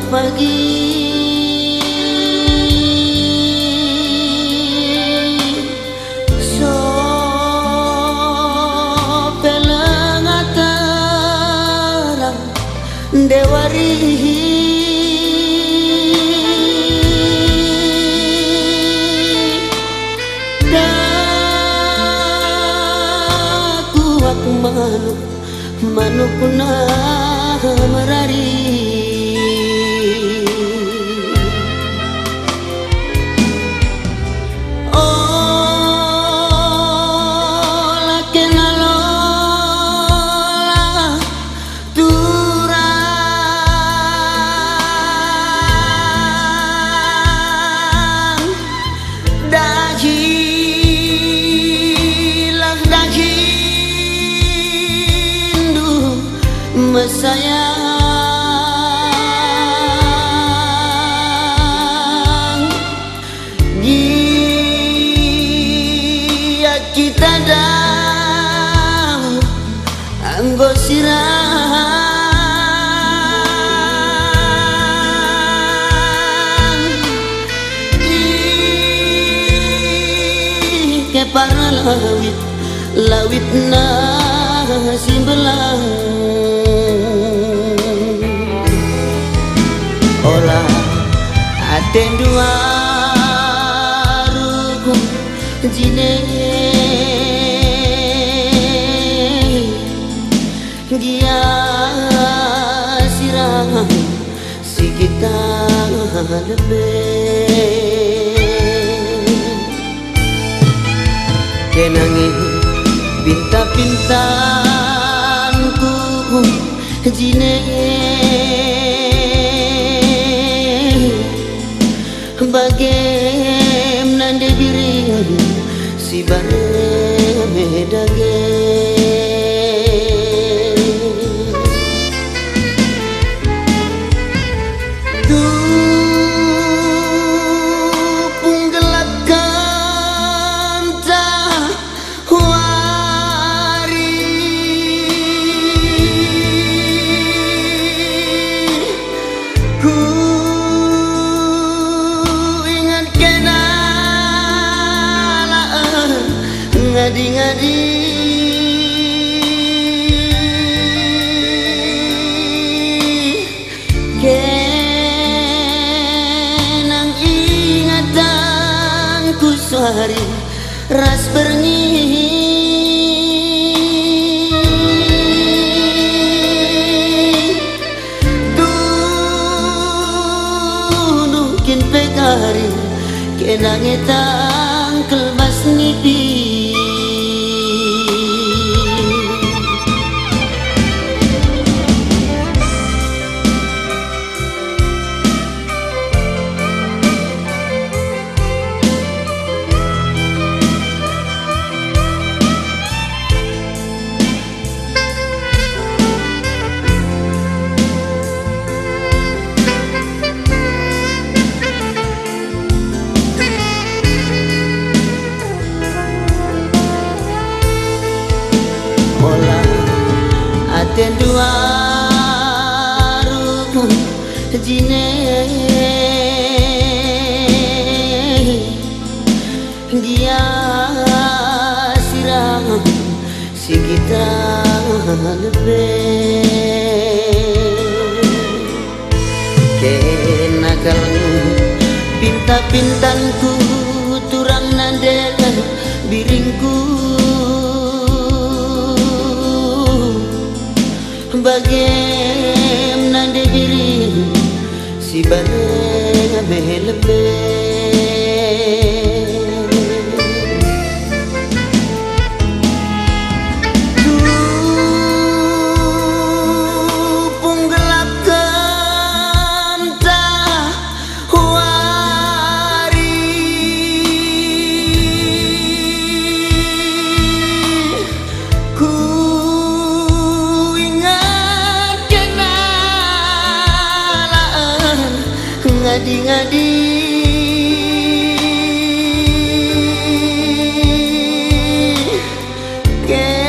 Pagi so pelengatarang dewari daku aku manuk punah merari. Sayang dia kita dah anggo sirang ke para lawit na simbelang olah aten dua rukun jine dia sirang si kita lebih kenangin pinta-pintanku jine bagaimana biring si bare dage dupung gelakkan tawari ngadi-ngadi kenang ingatanku suari ras bernyi dunukin pekari kenang etang kelbas nipi. Aten dua rukun jine dia sirang si kita lebih nakal pinta-pintanku turang nandekan biringku bagem nande biring si bare melebe ngadi-ngadi kenang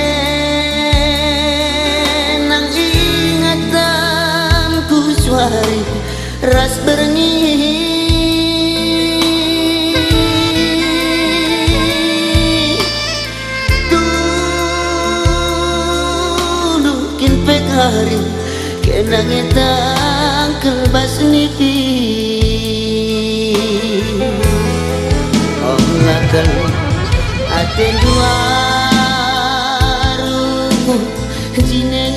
ingatanku suari ras berni tulukin pekari kenang etang kelbas nipi lakal aten duaru jine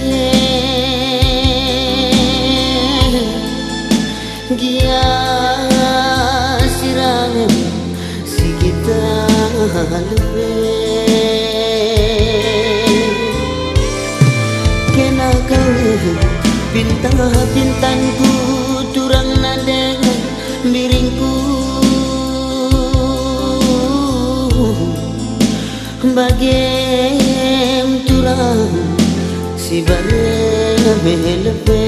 gia sirang si kita lupe kena kau bintang-bintangku turang nade miringku bagem turang si bare melebe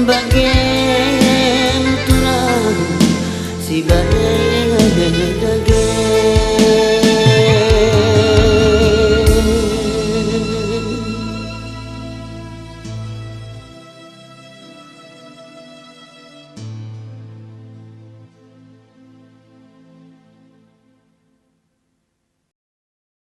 bagem turang si bare